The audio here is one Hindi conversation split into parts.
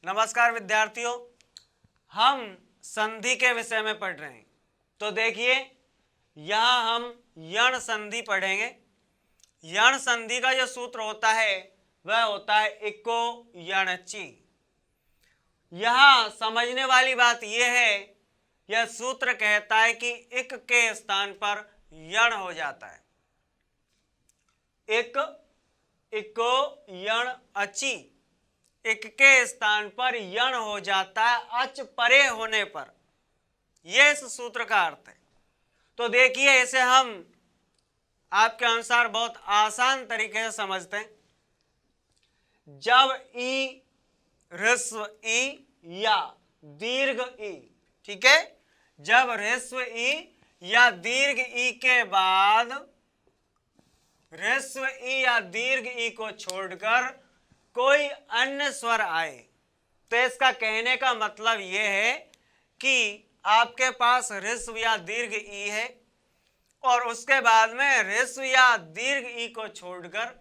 नमस्कार विद्यार्थियों, हम संधि के विषय में पढ़ रहे हैं। तो देखिए, यहाँ हम यण संधि पढ़ेंगे। यण संधि का जो सूत्र होता है वह होता है इको यणचि। यहाँ समझने वाली बात यह है, यह सूत्र कहता है कि इक के स्थान पर यण हो जाता है। इको यण अचि, इक के स्थान पर यण हो जाता है अच परे होने पर। यह इस सूत्र का अर्थ है। तो देखिए, इसे हम आपके अनुसार बहुत आसान तरीके से समझते हैं। जब ई ह्रस्व ई या दीर्घ ई, ठीक है, जब ह्रस्व ई या दीर्घ ई के बाद ह्रस्व ई या दीर्घ ई को छोड़कर कोई अन्य स्वर आए, तो इसका कहने का मतलब यह है कि आपके पास ह्रस्व या दीर्घ ई है और उसके बाद में ह्रस्व या दीर्घ ई को छोड़कर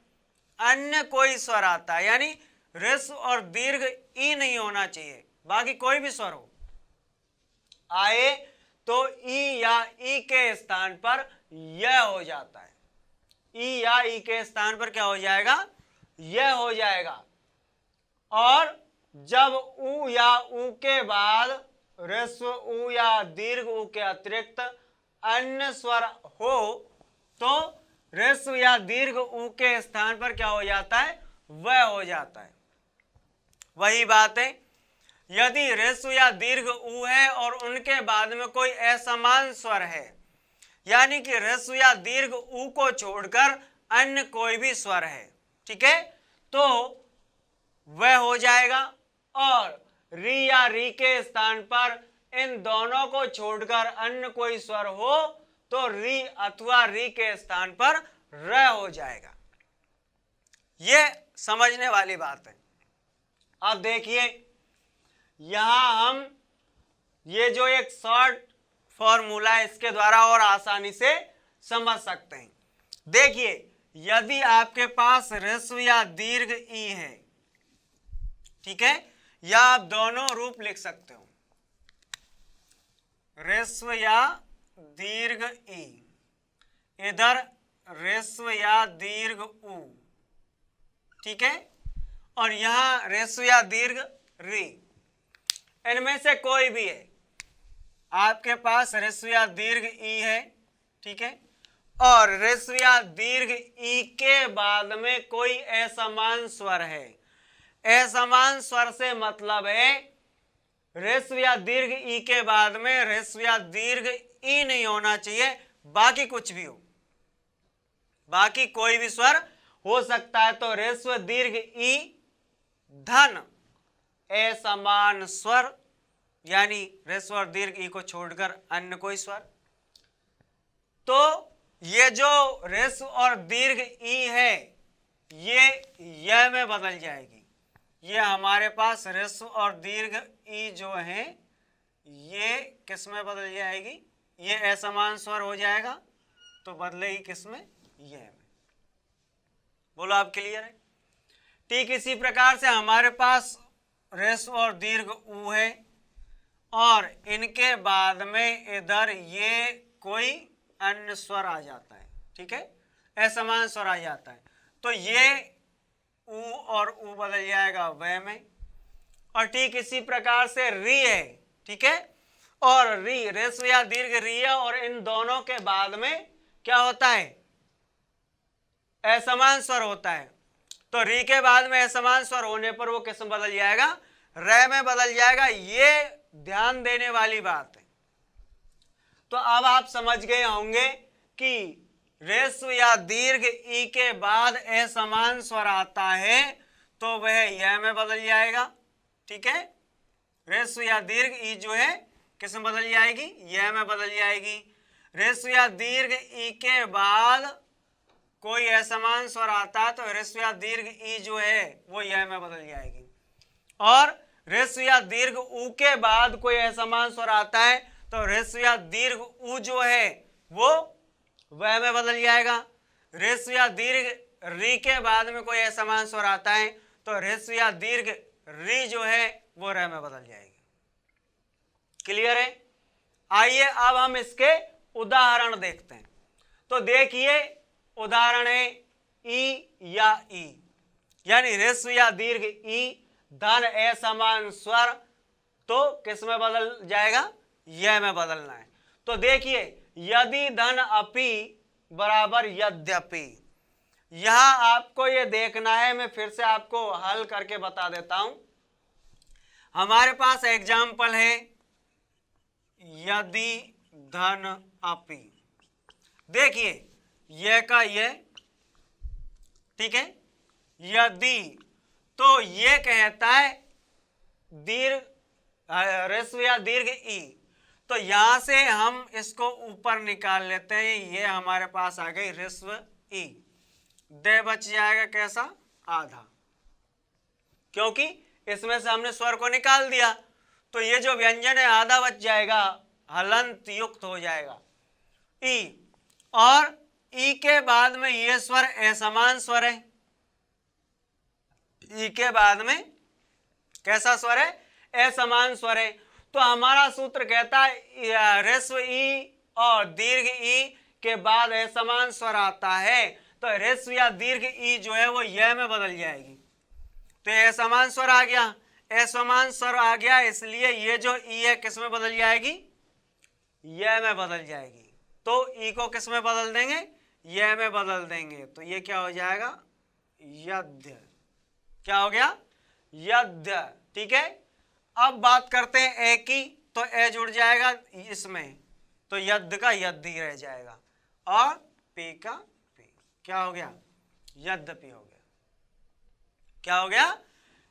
अन्य कोई स्वर आता है, यानी ह्रस्व और दीर्घ ई नहीं होना चाहिए, बाकी कोई भी स्वर हो आए तो ई या ई के स्थान पर यह हो जाता है। ई या ई के स्थान पर क्या हो जाएगा? यह हो जाएगा। और जब उ या उ के बाद ह्रस्व उ या दीर्घ उ के अतिरिक्त अन्य स्वर हो तो ह्रस्व या दीर्घ उ के स्थान पर क्या हो जाता है? वह हो जाता है। वही बात है, यदि ह्रस्व या दीर्घ उ है और उनके बाद में कोई असमान स्वर है, यानी कि ह्रस्व या दीर्घ उ को छोड़कर अन्य कोई भी स्वर है, ठीक है, तो वह हो जाएगा। और री या री के स्थान पर इन दोनों को छोड़कर अन्य कोई स्वर हो तो री अथवा री के स्थान पर र हो जाएगा। यह समझने वाली बात है। अब देखिए, यहां हम ये जो एक शॉर्ट फॉर्मूला है इसके द्वारा और आसानी से समझ सकते हैं। देखिए, यदि आपके पास ह्रस्व या दीर्घ ई है, ठीक है, या आप दोनों रूप लिख सकते हो, ह्रस्व या दीर्घ ई, इधर ह्रस्व या दीर्घ उ, ठीक है, और यहां ह्रस्व या दीर्घ री। इनमें से कोई भी है, आपके पास ह्रस्व या दीर्घ ई है, ठीक है, और ह्रस्व या दीर्घ ई के बाद में कोई असमान स्वर है। असमान स्वर से मतलब है ह्रस्व या दीर्घ ई के बाद में ह्रस्व या दीर्घ ई नहीं होना चाहिए, बाकी कुछ भी हो, बाकी कोई भी स्वर हो सकता है। तो ह्रस्व दीर्घ ई धन असमान स्वर, यानी ह्रस्व और दीर्घ ई को छोड़कर अन्य कोई स्वर। तो ये जो ह्रस्व और दीर्घ ई है ये यह में बदल जाएगी। ये हमारे पास ह्रस्व और दीर्घ ई जो है ये किस में बदल जाएगी? ये असमान स्वर हो जाएगा, तो बदलेगी किस में? यह में। बोलो, आप क्लियर है? ठीक इसी प्रकार से हमारे पास ह्रस्व और दीर्घ उ है और इनके बाद में इधर ये कोई अन्य स्वर आ जाता है, ठीक है, असमान स्वर आ जाता है, तो ये उ और उ बदल जाएगा वह में। और ठीक इसी प्रकार से री है, ठीक है, और री ह्रस्व या दीर्घ री है और इन दोनों के बाद में क्या होता है? असमान स्वर होता है। तो री के बाद में असमान स्वर होने पर वो किस में बदल जाएगा? र में बदल जाएगा। ये ध्यान देने वाली बात है। तो अब आप समझ गए होंगे कि ह्रस्व या दीर्घ ई के बाद असमान स्वर आता है तो वह यह में बदल जाएगा, ठीक है, ह्रस्व या दीर्घ ई जो है किस में बदल जाएगी? यह में बदल जाएगी। ह्रस्व या दीर्घ ई के बाद कोई असमान स्वर आता है तो ह्रस्व या दीर्घ ई जो है वो यह में बदल जाएगी। और ह्रस्व या दीर्घ उ के बाद कोई असमान स्वर आता है तो ह्रस्व या दीर्घ उ जो है वो वह में बदल जाएगा। ह्रस्व या दीर्घ री के बाद में कोई असमान स्वर आता है तो ह्रस्व या दीर्घ री जो है वो रह में बदल जाएगी। क्लियर है? आइए अब हम इसके उदाहरण देखते हैं। तो देखिए उदाहरण है ई या ई, यानी ह्रस्व या दीर्घ ई धन असमान स्वर, तो किस में बदल जाएगा? यह में बदलना है। तो देखिए यदि धन अपि बराबर यद्यपि, यहां आपको ये देखना है, मैं फिर से आपको हल करके बता देता हूं। हमारे पास एग्जाम्पल है यदि धन अपि, देखिए यह का यह, ठीक है, यदि, तो ये कहता है दीर्घ ह्रस्व या दीर्घ ई, तो यहां से हम इसको ऊपर निकाल लेते हैं, ये हमारे पास आ गई ह्रस्व ई, दे बच जाएगा कैसा? आधा, क्योंकि इसमें से हमने स्वर को निकाल दिया, तो ये जो व्यंजन है आधा बच जाएगा, हलंत युक्त हो जाएगा ई। और ई के बाद में ये स्वर असमान स्वर है, ई के बाद में कैसा स्वर है? असमान स्वर है। तो हमारा सूत्र कहता है ह्रस्व ई और दीर्घ ई के बाद असमान स्वर आता है, तो ह्रस्व या दीर्घ ई जो है वो यह में बदल जाएगी। तो असमान स्वर आ गया, असमान स्वर आ गया, इसलिए ये जो ई है किस में बदल जाएगी? यह में बदल जाएगी। तो ई को किस में बदल देंगे? यह में बदल देंगे, तो ये क्या हो जाएगा? यद्य। क्या हो गया? यद्य। ठीक है, अब बात करते हैं ए की, तो ए जुड़ जाएगा इसमें, तो यद्य का यद्य रह जाएगा, और पी का पी। क्या हो गया? यद्यपि हो गया। क्या हो गया?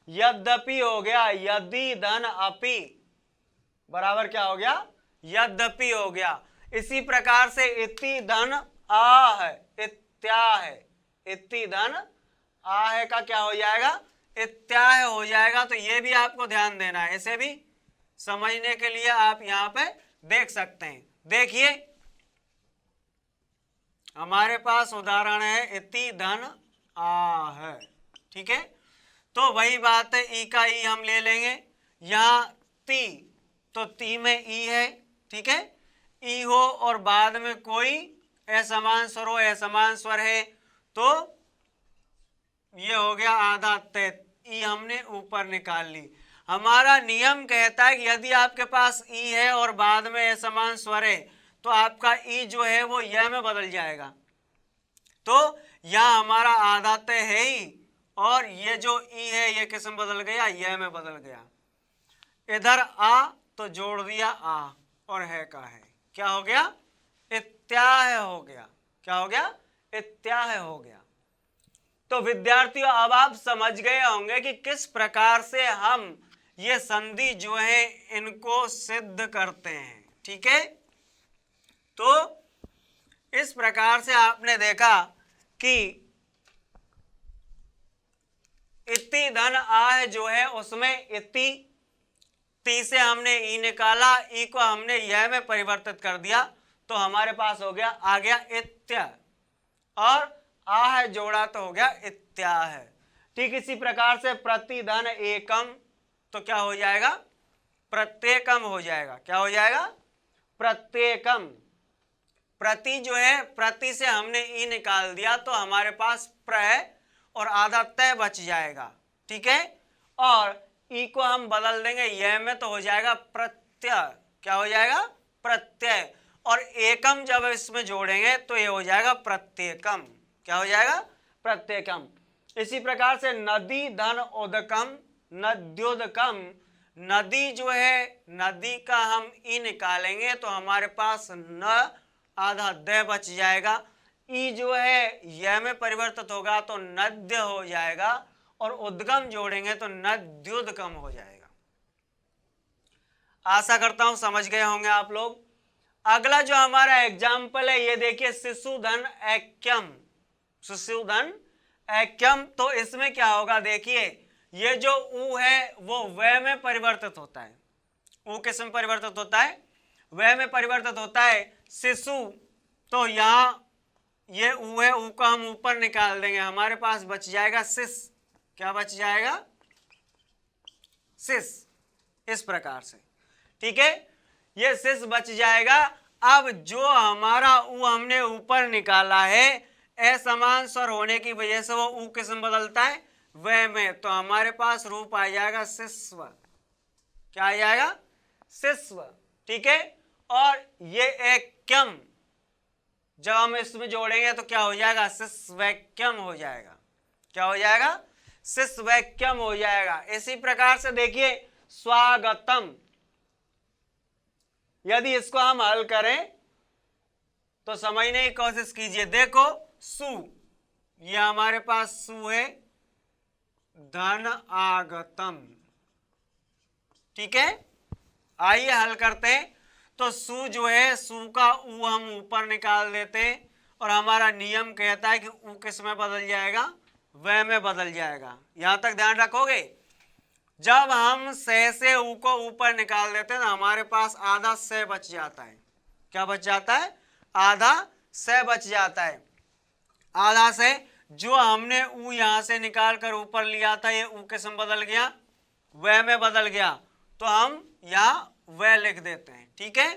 यद्यपि हो गया। यदि धन अपि बराबर क्या हो गया? यद्यपि हो गया। इसी प्रकार से इति धन आ है, इत्या है, इति धन आ है का क्या हो जाएगा? इत्याह हो जाएगा। तो ये भी आपको ध्यान देना है, इसे भी समझने के लिए आप यहां पे देख सकते हैं। देखिए हमारे पास उदाहरण है इति धन आ है, ठीक है, तो वही बात है, ई का ई हम ले लेंगे, यहां ती, तो ती में ई है, ठीक है, ई हो और बाद में कोई असमान स्वर हो, असमान स्वर है, तो ये हो गया आधा ते, ई हमने ऊपर निकाल ली। हमारा नियम कहता है कि यदि आपके पास ई है और बाद में असमान स्वर है, तो आपका ई जो है वो यह में बदल जाएगा। तो यह हमारा आधा ते है ही, और ये जो ई है ये किस में बदल गया? यह में बदल गया। इधर आ तो जोड़ दिया आ, और है का है, क्या हो गया? इत्याह हो गया। क्या हो गया? इत्याह हो गया। तो विद्यार्थियों अब आप समझ गए होंगे कि किस प्रकार से हम ये संधि जो है इनको सिद्ध करते हैं, ठीक है। तो इस प्रकार से आपने देखा कि इति धन आ जो है उसमें इति, ती से हमने ई निकाला, ई को हमने यह में परिवर्तित कर दिया, तो हमारे पास हो गया, आ गया इत्य, और आ है जोड़ा तो हो गया इत्या है। ठीक इसी प्रकार से प्रतिधन एकम, तो क्या हो जाएगा? प्रत्येकम हो जाएगा। क्या हो जाएगा? प्रत्येकम। प्रति जो है, प्रति से हमने ई निकाल दिया, तो हमारे पास प्र है और आधा तय बच जाएगा, ठीक है, और ई को हम बदल देंगे यह में, तो हो जाएगा प्रत्यय। क्या हो जाएगा? प्रत्यय। और एकम जब इसमें जोड़ेंगे तो ये हो जाएगा प्रत्येकम। क्या हो जाएगा? प्रत्येकम। इसी प्रकार से नदी धन उदकम, नद्योदकम, नदी जो है, नदी का हम ई निकालेंगे तो हमारे पास न आधा द बच जाएगा, ई जो है यह में परिवर्तित होगा तो नद्य हो जाएगा, और उद्गम जोड़ेंगे तो नद्योदकम हो जाएगा। आशा करता हूं समझ गए होंगे आप लोग। अगला जो हमारा एग्जाम्पल है ये देखिए, शिशुधन ऐक्यम, शिशुधन ऐक्यम। तो इसमें क्या होगा? देखिए ये जो ऊ है वो व में परिवर्तित होता है। ऊ किस में परिवर्तित होता है? व में परिवर्तित होता है। शिशु, तो यहां ये ऊ है, ऊ को हम ऊपर निकाल देंगे, हमारे पास बच जाएगा शिश। क्या बच जाएगा? शिश। इस प्रकार से, ठीक है, ये शिश बच जाएगा। अब जो हमारा ऊ हमने ऊपर निकाला है, असमान स्वर होने की वजह से वो ऊ किस्म बदलता है वह में, तो हमारे पास रूप आ जाएगा शिश्व। क्या आ जाएगा? शिश्व, ठीक है। और ये एक क्यम जब हम इसमें जोड़ेंगे तो क्या हो जाएगा? शिश्वैक्यम हो जाएगा। क्या हो जाएगा? शिश्वैक्यम हो जाएगा। इसी प्रकार से देखिए स्वागतम, यदि इसको हम हल करें तो समझने की कोशिश कीजिए। देखो सु, ये हमारे पास सु है, धन आगतम, ठीक है। आइए हल करते हैं। तो सु जो है, सु का ऊ हम ऊपर निकाल देते हैं और हमारा नियम कहता है कि ऊ किस में बदल जाएगा? वह में बदल जाएगा। यहां तक ध्यान रखोगे। जब हम से ऊ को ऊपर निकाल देते हैं तो हमारे पास आधा से बच जाता है। क्या बच जाता है? आधा से बच जाता है। आधा से जो हमने ऊ यहां से निकाल कर ऊपर लिया था, ये ऊ किस्म बदल गया, वह में बदल गया, तो हम यहां वह लिख देते हैं, ठीक है।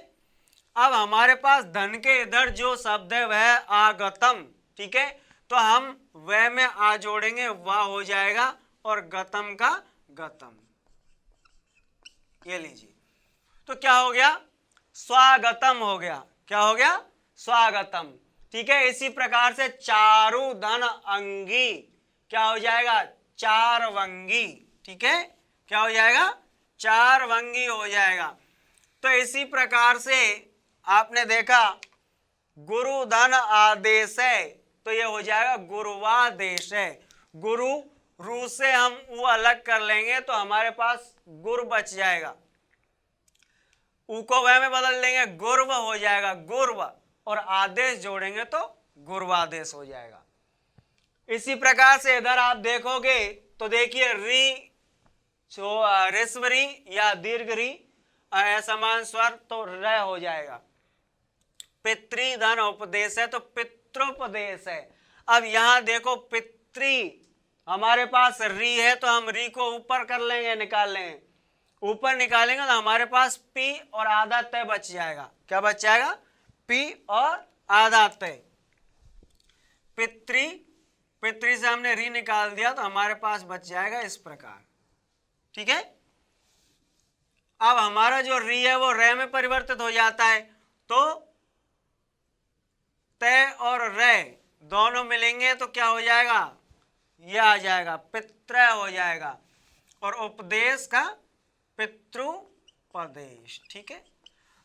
अब हमारे पास धन के इधर जो शब्द है वह आगतम, ठीक है, तो हम वह में आ जोड़ेंगे, वह हो जाएगा, और गतम का गतम। ये लीजिए, तो क्या हो गया? स्वागतम हो गया। क्या हो गया? स्वागतम, ठीक है। इसी प्रकार से चारु धन अंगी, क्या हो जाएगा? चारवंगी, ठीक है। क्या हो जाएगा? चारवंगी हो जाएगा। तो इसी प्रकार से आपने देखा गुरु धन आदेश है, तो ये हो जाएगा गुरुवादेश है। गुरु रू से हम ऊ अलग कर लेंगे तो हमारे पास गुर बच जाएगा, ऊ को वह में बदल लेंगे, गुर्व हो जाएगा, गुर्व, और आदेश जोड़ेंगे तो गुर्वादेश हो जाएगा। इसी प्रकार से इधर आप देखोगे तो देखिए री, जो ऋस्व री या दीर्घ री, असमान स्वर, तो र हो जाएगा। पितृधन उपदेश है तो पितृपदेश है। अब यहां देखो पितृ, हमारे पास री है तो हम री को ऊपर कर लेंगे, निकाल लेंगे, ऊपर निकालेंगे तो हमारे पास पी और आधा तय बच जाएगा। क्या बच जाएगा? पी और आधा तय। पितृ, पितृ से हमने री निकाल दिया तो हमारे पास बच जाएगा इस प्रकार, ठीक है। अब हमारा जो री है वो रे में परिवर्तित हो जाता है, तो तय और रे दोनों मिलेंगे तो क्या हो जाएगा? यह आ जाएगा, पित्र हो जाएगा, और उपदेश का पितृपदेश, ठीक है।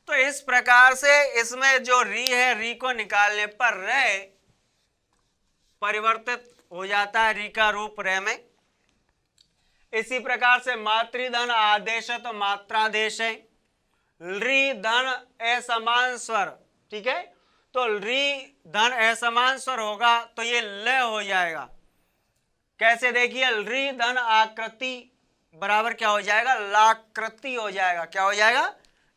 तो इस प्रकार से इसमें जो री है, री को निकालने पर रे परिवर्तित हो जाता है, री का रूप रे में। इसी प्रकार से मातृधन आदेश है तो मात्रादेश है। री धन असमान स्वर, ठीक है, तो री धन असमान स्वर होगा तो ये ल हो जाएगा। कैसे? देखिए री धन आकृति बराबर क्या हो जाएगा? लाकृति हो जाएगा। क्या हो जाएगा?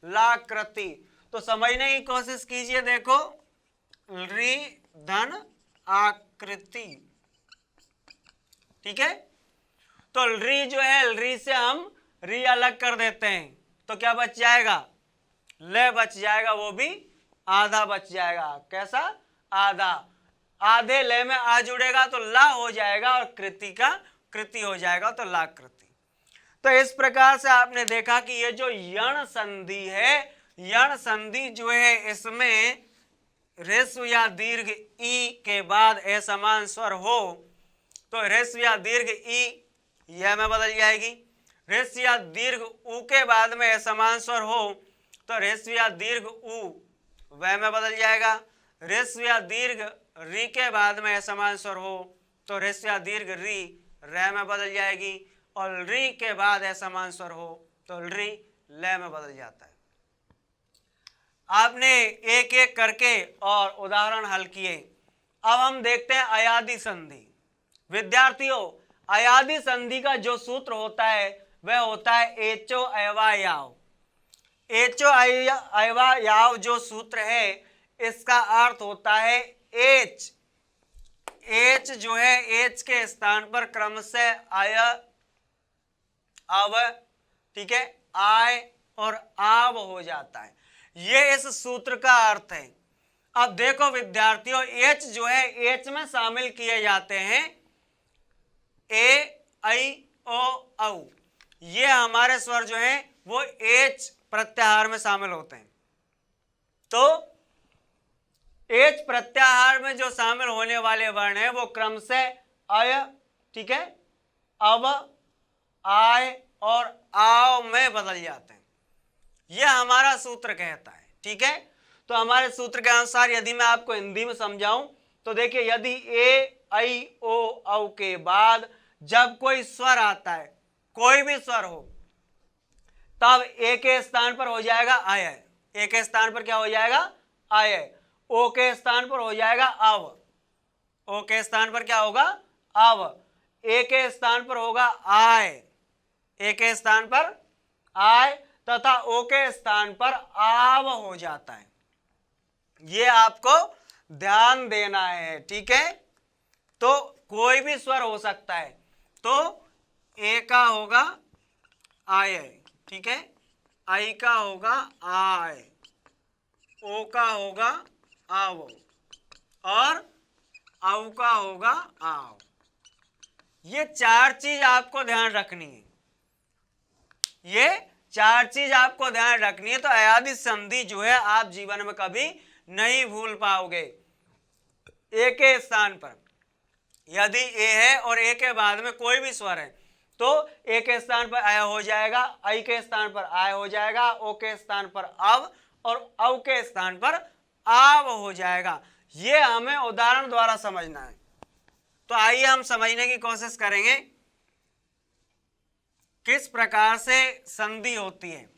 लाकृति। तो समझने की कोशिश कीजिए। देखो री धन आकृति, ठीक है, तो री जो है, री से हम री अलग कर देते हैं तो क्या बच जाएगा? ले बच जाएगा, वो भी आधा बच जाएगा। कैसा? आधा। आधे ले में आ जुड़ेगा तो ला हो जाएगा और कृति का कृति हो जाएगा तो लाकृति। तो इस प्रकार से आपने देखा कि ये जो यण संधि है, यण संधि जो है इसमें ह्रस्व या दीर्घ ई के बाद असमान स्वर हो तो ह्रस्व या दीर्घ ई यह में बदल जाएगी। ह्रस्व या दीर्घ ऊ के बाद में असमान स्वर हो तो ह्रस्व या दीर्घ ऊ वह में बदल जाएगा। ह्रस्व या दीर्घ री के बाद में असमान स्वर हो तो ह्रस्व या दीर्घ री र में बदल जाएगी, और री के बाद असमान स्वर हो तो री ल में बदल जाता है। आपने एक एक करके और उदाहरण हल किए। अब हम देखते हैं अयादि संधि। विद्यार्थियों, अयादि संधि का जो सूत्र होता है वह होता है एचो अयवा याव। एचो अयवा याव जो सूत्र है इसका अर्थ होता है एच। एच जो है, एच के स्थान पर क्रमशः अय, अव, ठीक है, आय और आव हो जाता है। ये इस सूत्र का अर्थ है। अब देखो विद्यार्थियों, एच जो है एच में शामिल किए जाते हैं ए, ऐ, ओ, औ। ये हमारे स्वर जो हैं वो एच प्रत्याहार में शामिल होते हैं। तो एच प्रत्याहार में जो शामिल होने वाले वर्ण हैं वो क्रम से अय, ठीक है, अब, आय और आव में बदल जाते हैं। यह हमारा सूत्र कहता है, ठीक है। तो हमारे सूत्र के अनुसार यदि मैं आपको हिंदी में समझाऊं तो देखिए, यदि ए, ऐ, ओ, औ के बाद जब कोई स्वर आता है, कोई भी स्वर हो, तब ए के स्थान पर हो जाएगा आय, ए के स्थान पर क्या हो जाएगा आय, ओ के स्थान पर हो जाएगा अव, ओ के स्थान पर क्या होगा अव, ए के स्थान पर होगा आय, ए के स्थान पर आय तथा ओ के स्थान पर आव हो जाता है। ये आपको ध्यान देना है, ठीक है। तो कोई भी स्वर हो सकता है, तो ए का होगा आय, ठीक है, आई का होगा आय, ओ का होगा आव और औ का होगा आव। ये चार चीज आपको ध्यान रखनी है, ये चार चीज आपको ध्यान रखनी है। तो अयादि संधि जो है आप जीवन में कभी नहीं भूल पाओगे। ए के स्थान पर यदि ए है और ए के बाद में कोई भी स्वर है तो ए के स्थान पर आय हो जाएगा, ऐ के स्थान पर आय हो जाएगा, ओ के स्थान पर अव और औ के स्थान पर आव हो जाएगा। ये हमें उदाहरण द्वारा समझना है। तो आइए हम समझने की कोशिश करेंगे किस प्रकार से संधि होती है।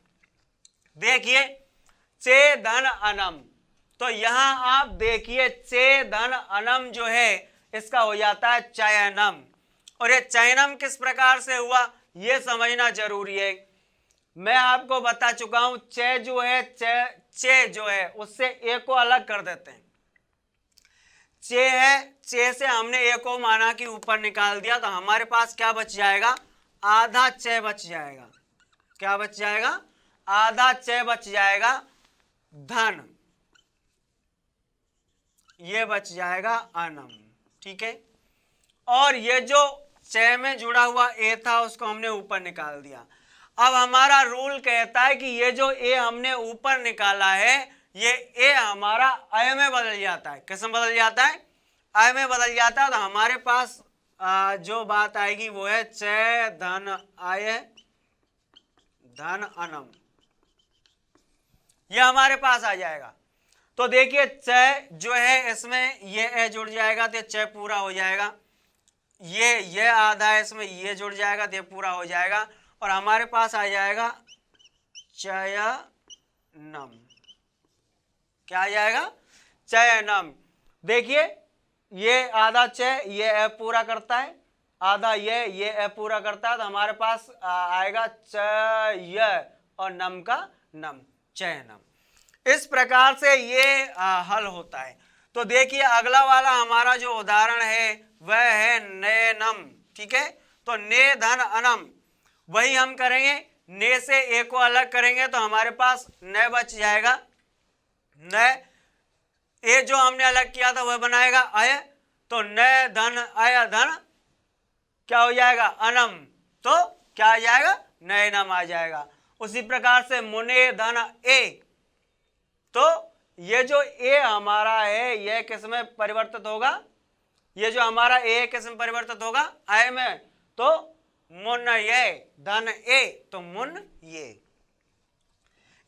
देखिए, चे धन अनम, तो यहां आप देखिए चे धन अनम जो है इसका हो जाता है चयनम। और ये चयनम किस प्रकार से हुआ ये समझना जरूरी है। मैं आपको बता चुका हूं, चे जो है चे जो है उससे ए को अलग कर देते हैं। चे है, चे से हमने ए को माना कि ऊपर निकाल दिया, तो हमारे पास क्या बच जाएगा आधा चे बच जाएगा। क्या बच जाएगा आधा चे बच जाएगा, धन, ये बच जाएगा अनम, ठीक है। और ये जो चे में जुड़ा हुआ ए था उसको हमने ऊपर निकाल दिया। अब हमारा रूल कहता है कि ये जो ए हमने ऊपर निकाला है ये ए हमारा अय में बदल जाता है। किस में बदल जाता है अय में बदल जाता है। तो हमारे पास जो बात आएगी वो है चे धन आय धन अनम, ये हमारे पास आ जाएगा। तो देखिए च जो है इसमें ये ए जुड़ जाएगा तो च पूरा हो जाएगा, ये आधा है इसमें ये जुड़ जाएगा तो ये पूरा हो जाएगा और हमारे पास आ जाएगा चयनम। क्या आ जाएगा चयनम। देखिए ये आधा च ये ए पूरा करता है, आधा ये ए पूरा करता है, तो हमारे पास आएगा चय और नम का नम, चयनम। इस प्रकार से ये हल होता है। तो देखिए अगला वाला हमारा जो उदाहरण है वह है नैनम, ठीक है। तो ने धन अनम, वही हम करेंगे, ने से ए को अलग करेंगे तो हमारे पास न बच जाएगा। न ए जो हमने अलग किया था वह बनाएगा अय, तो न धन अय धन क्या हो जाएगा अनम, तो क्या आ जाएगा नैनम आ जाएगा। उसी प्रकार से मुने धन ए, तो ये जो ए हमारा है यह किस में परिवर्तित होगा, ये जो हमारा ए किस में परिवर्तित होगा अय में, तो मुन ये धन ए, तो मुन ये।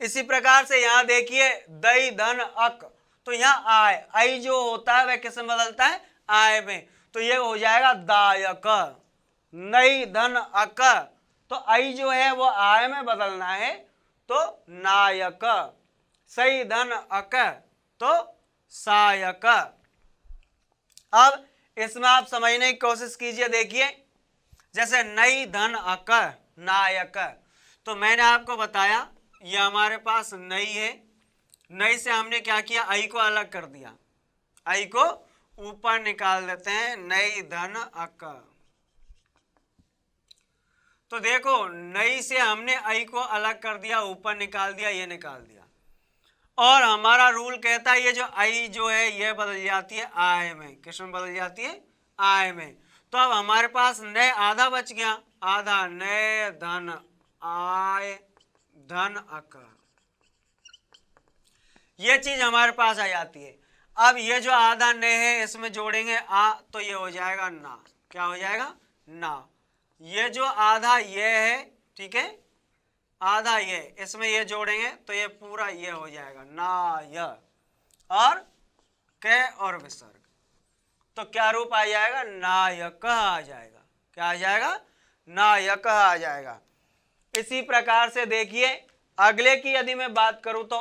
इसी प्रकार से यहां देखिए दई धन अक, तो यहां आय आई जो होता है वह किस में बदलता है आय में, तो ये हो जाएगा दायक। नई धन अक, तो आई जो है वो आय में बदलना है तो नायक। सही धन अक, तो सायक। अब इसमें आप समझने की कोशिश कीजिए। देखिए जैसे नई धन अक नायक, तो मैंने आपको बताया ये हमारे पास नई है, नई से हमने क्या किया आई को अलग कर दिया, आई को ऊपर निकाल देते हैं, नई धन अक। तो देखो नई से हमने आई को अलग कर दिया, ऊपर निकाल दिया, ये निकाल दिया, और हमारा रूल कहता है ये जो आई जो है ये बदल जाती है आय में। किस में बदल जाती है? आय में। तो अब हमारे पास नए आधा बच गया, आधा नए धन आय धन अक, ये चीज हमारे पास आ जाती है। अब ये जो आधा नए है इसमें जोड़ेंगे आ, तो ये हो जाएगा ना। क्या हो जाएगा? ना। ये जो आधा ये है, ठीक है, आधा ये, इसमें ये जोड़ेंगे तो ये पूरा ये हो जाएगा ना य, और क और विसर्ग, तो क्या रूप आ जाएगा? नायक आ जाएगा। क्या आ जाएगा? नायक आ जाएगा। इसी प्रकार से देखिए अगले की यदि मैं बात करूं तो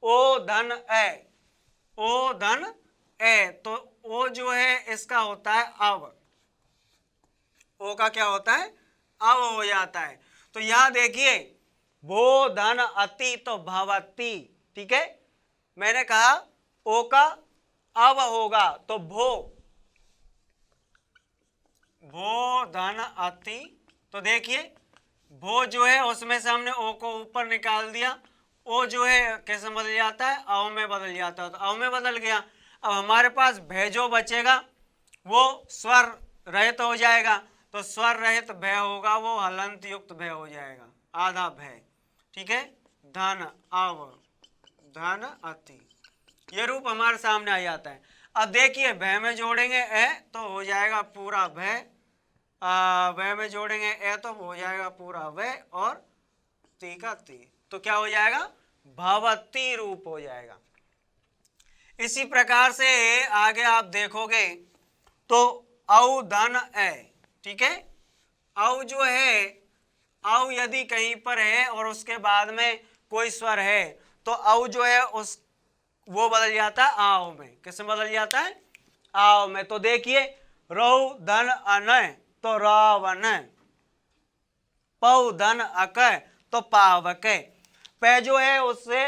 ओ धन ए, ओ धन ए, तो ओ जो है इसका होता है अव, ओ का क्या होता है? अव हो जाता है। तो यहां देखिए भो धन अति तो भवती, ठीक है, मैंने कहा ओ का अव होगा तो भो, भो धन अति, तो देखिए भो जो है उसमें से हमने ओ को ऊपर निकाल दिया, ओ जो है कैसे बदल जाता है? अव में बदल जाता है, तो अव में बदल गया। अब हमारे पास भय जो बचेगा वो स्वर रहित हो जाएगा, तो स्वर रहित भय होगा वो हलंत युक्त भय हो जाएगा, आधा भय, ठीक है, धन अव धन अति, ये रूप हमारे सामने आ जाता है। अब देखिए भय में जोड़ेंगे ए तो हो जाएगा पूरा भय, वह में जोड़ेंगे ए तो हो जाएगा पूरा वह, और ती का ती, तो क्या हो जाएगा? भवती रूप हो जाएगा। इसी प्रकार से आगे आप देखोगे तो औ धन ए, ठीक है, औ जो है, औ यदि कहीं पर है और उसके बाद में कोई स्वर है तो औ जो है उस वो बदल जाता है आओ में। किसमें बदल जाता है? आओ में। तो देखिए रौ धन अनय तो रावण, पौ धन अक तो पावक, पे जो है उससे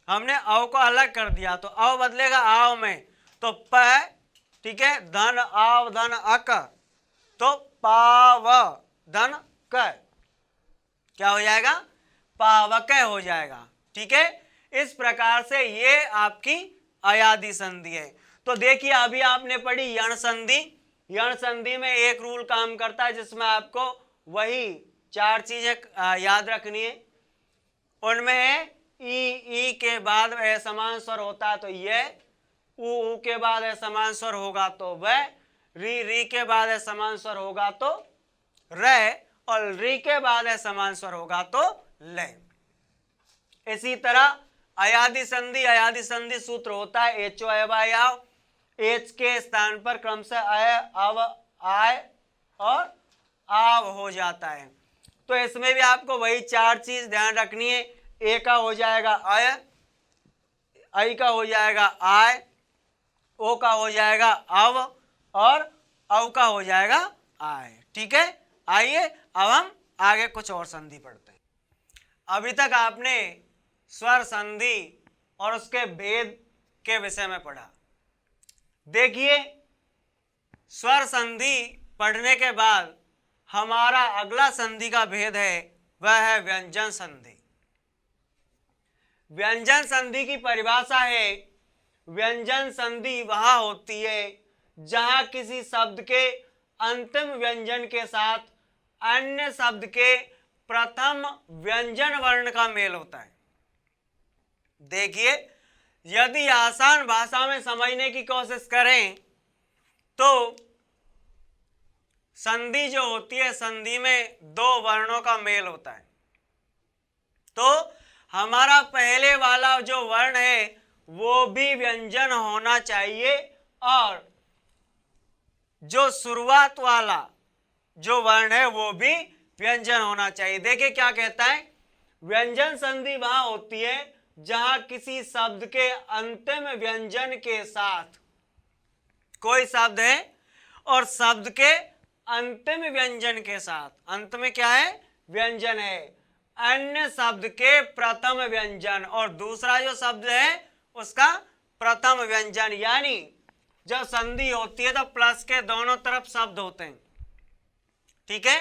हमने अव को अलग कर दिया तो अव बदलेगा आव में, तो प, ठीक है, धन आव धन अक तो पाव धन क, क्या हो जाएगा? पावक हो जाएगा, ठीक है। इस प्रकार से ये आपकी अयादि संधि है। तो देखिए अभी आपने पढ़ी यण संधि, यण संधि में एक रूल काम करता है जिसमें आपको वही चार चीजें याद रखनी है। उनमें है ई के बाद असमान स्वर होता है तो ये, उ के बाद असमान स्वर होगा तो वह, री के बाद असमान स्वर होगा तो रे, और री के बाद असमान स्वर होगा तो ले। इसी तरह अयादि संधि सूत्र होता है एचो अयवायाव, एच के स्थान पर क्रमशः अय अव आय और आव हो जाता है। तो इसमें भी आपको वही चार चीज ध्यान रखनी है। ए का हो जाएगा अय, आई का हो जाएगा आय, ओ का हो जाएगा अव, और अव का हो जाएगा आय, ठीक है। आइए अब हम आगे कुछ और संधि पढ़ते हैं। अभी तक आपने स्वर संधि और उसके भेद के विषय में पढ़ा। देखिए स्वर संधि पढ़ने के बाद हमारा अगला संधि का भेद है वह है व्यंजन संधि। व्यंजन संधि की परिभाषा है, व्यंजन संधि वहां होती है जहां किसी शब्द के अंतिम व्यंजन के साथ अन्य शब्द के प्रथम व्यंजन वर्ण का मेल होता है। देखिए यदि आसान भाषा में समझने की कोशिश करें तो संधि जो होती है, संधि में दो वर्णों का मेल होता है। तो हमारा पहले वाला जो वर्ण है वो भी व्यंजन होना चाहिए, और जो शुरुआत वाला जो वर्ण है वो भी व्यंजन होना चाहिए। देखिए क्या कहता है, व्यंजन संधि वहां होती है जहां किसी शब्द के अंतिम व्यंजन के साथ, कोई शब्द है और शब्द के अंतिम व्यंजन के साथ, अंत में क्या है? व्यंजन है, अन्य शब्द के प्रथम व्यंजन और दूसरा जो शब्द है उसका प्रथम व्यंजन, यानी जब संधि होती है तो प्लस के दोनों तरफ शब्द होते हैं, ठीक है।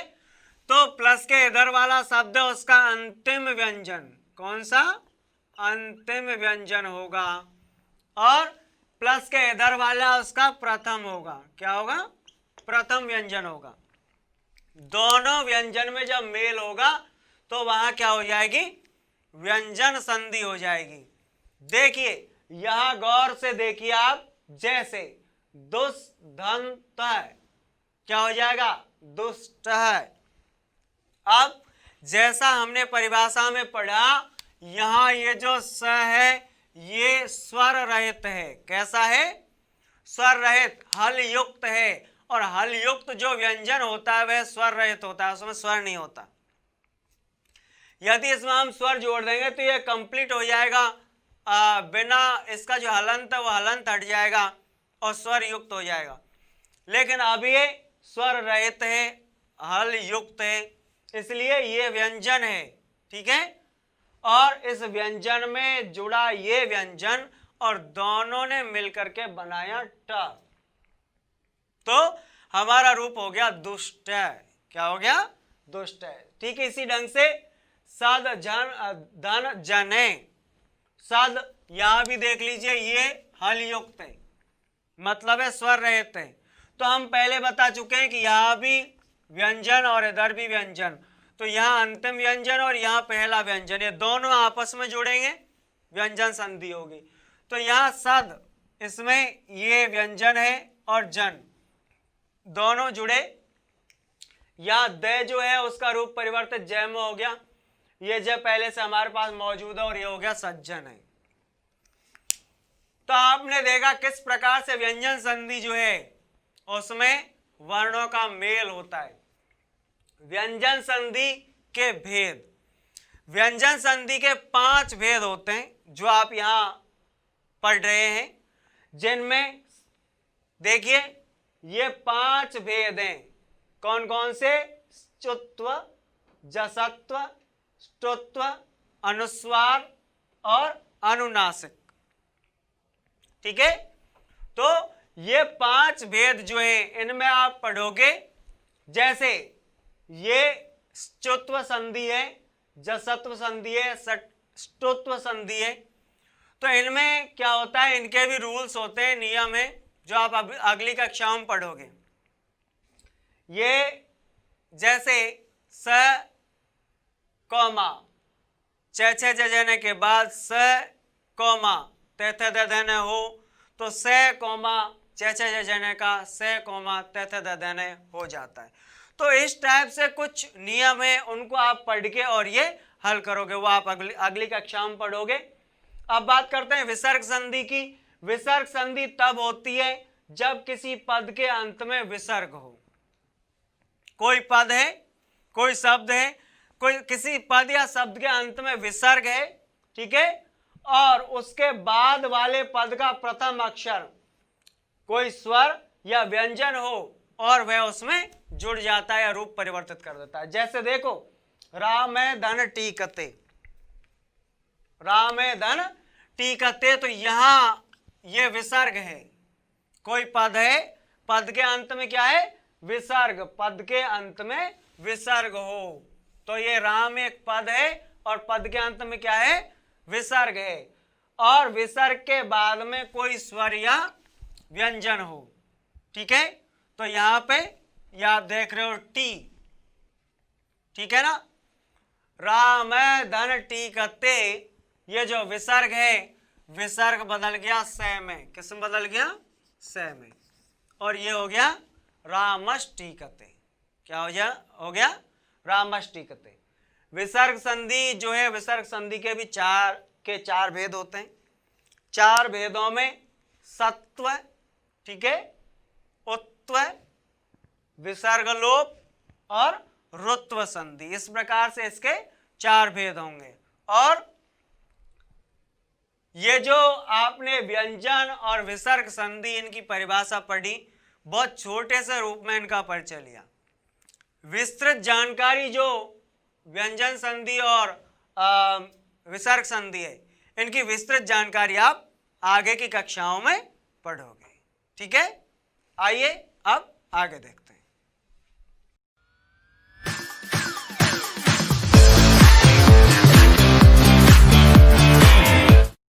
तो प्लस के इधर वाला शब्द है उसका अंतिम व्यंजन, कौन सा? अंतिम व्यंजन होगा, और प्लस के इधर वाला उसका प्रथम होगा। क्या होगा? प्रथम व्यंजन होगा। दोनों व्यंजन में जब मेल होगा तो वहां क्या हो जाएगी? व्यंजन संधि हो जाएगी। देखिए यहां गौर से देखिए आप, जैसे दुष्धंत क्या हो जाएगा? दुष्ट है। अब जैसा हमने परिभाषा में पढ़ा, यहां ये जो स है ये स्वर रहित है। कैसा है? स्वर रहित, हल युक्त है, और हल युक्त जो व्यंजन होता है वह स्वर रहित होता है, उसमें स्वर नहीं होता। यदि इसमें हम स्वर जोड़ देंगे तो ये कंप्लीट हो जाएगा, बिना इसका जो हलंत है वो हलंत हट जाएगा और स्वर युक्त हो जाएगा। लेकिन अब ये स्वर रहित है, हल युक्त है, इसलिए ये व्यंजन है। ठीक है, और इस व्यंजन में जुड़ा ये व्यंजन और दोनों ने मिलकर के बनाया ट, तो हमारा रूप हो गया दुष्ट। क्या हो गया? दुष्ट। ठीक है, इसी ढंग से सद जन धन जने, सद यहां भी देख लीजिए ये हल युक्त है, मतलब है स्वर रहित है। तो हम पहले बता चुके हैं कि यहां भी व्यंजन और इधर भी व्यंजन, तो यहाँ अंतिम व्यंजन और यहाँ पहला व्यंजन, ये दोनों आपस में जुड़ेंगे, व्यंजन संधि होगी। तो यहाँ सद, इसमें ये व्यंजन है और जन दोनों जुड़े। यहाँ द जो है उसका रूप परिवर्तित जय में हो गया, ये जय पहले से हमारे पास मौजूद है और ये हो गया सज्जन है। तो आपने देखा किस प्रकार से व्यंजन संधि जो है उसमें वर्णों का मेल होता है। व्यंजन संधि के भेद, व्यंजन संधि के 5 भेद होते हैं जो आप यहां पढ़ रहे हैं, जिनमें देखिए ये 5 भेद हैं। कौन कौन से? च्युत्व, जसत्व, ष्टुत्व, अनुस्वार और अनुनासिक। ठीक है, तो ये 5 भेद जो हैं इनमें आप पढ़ोगे, जैसे ये च्युत्व संधि है, जसत्व संधि है, ष्टुत्व संधि है। तो इनमें क्या होता है, इनके भी रूल्स होते हैं, नियम है, जो आप अगली कक्षाओं में पढ़ोगे। ये जैसे स कौमा, छ जने के बाद स कौमा तथ दधन हो, तो स कौमा छ जने का स कौमा तथ दधन हो जाता है। तो इस टाइप से कुछ नियम है, उनको आप पढ़ के और ये हल करोगे, वो आप अगली कक्षा में पढ़ोगे। अब बात करते हैं विसर्ग संधि की। विसर्ग संधि तब होती है जब किसी पद के अंत में विसर्ग हो। कोई पद है, कोई शब्द है, कोई किसी पद या शब्द के अंत में विसर्ग है, ठीक है, और उसके बाद वाले पद का प्रथम अक्षर कोई स्वर या व्यंजन हो और वह उसमें जुड़ जाता है या रूप परिवर्तित कर देता है। जैसे देखो, राम धन टीकते, राम धन टीकते, तो यहां ये विसर्ग है। कोई पद है, पद के अंत में क्या है? विसर्ग, पद के अंत में विसर्ग हो, तो ये राम एक पद है और पद के अंत में क्या है? विसर्ग है, और विसर्ग के बाद में कोई स्वर या व्यंजन हो। ठीक है, तो यहां पे या आप देख रहे हो टी, ठीक है ना, राम धन टीकते, ये जो विसर्ग है, विसर्ग बदल गया स में। किस में बदल गया? स में, और ये हो गया रामष्टीकते। क्या हो गया? रामष्टीकते। विसर्ग संधि जो है, विसर्ग संधि के भी 4 भेद होते हैं। 4 भेदों में सत्व, ठीक है, उत्व, विसर्ग लोप और रुत्व संधि, इस प्रकार से इसके 4 भेद होंगे। और ये जो आपने व्यंजन और विसर्ग संधि इनकी परिभाषा पढ़ी, बहुत छोटे से रूप में इनका परिचय लिया। विस्तृत जानकारी जो व्यंजन संधि और विसर्ग संधि है, इनकी विस्तृत जानकारी आप आगे की कक्षाओं में पढ़ोगे। ठीक है, आइए अब आगे देखते हैं।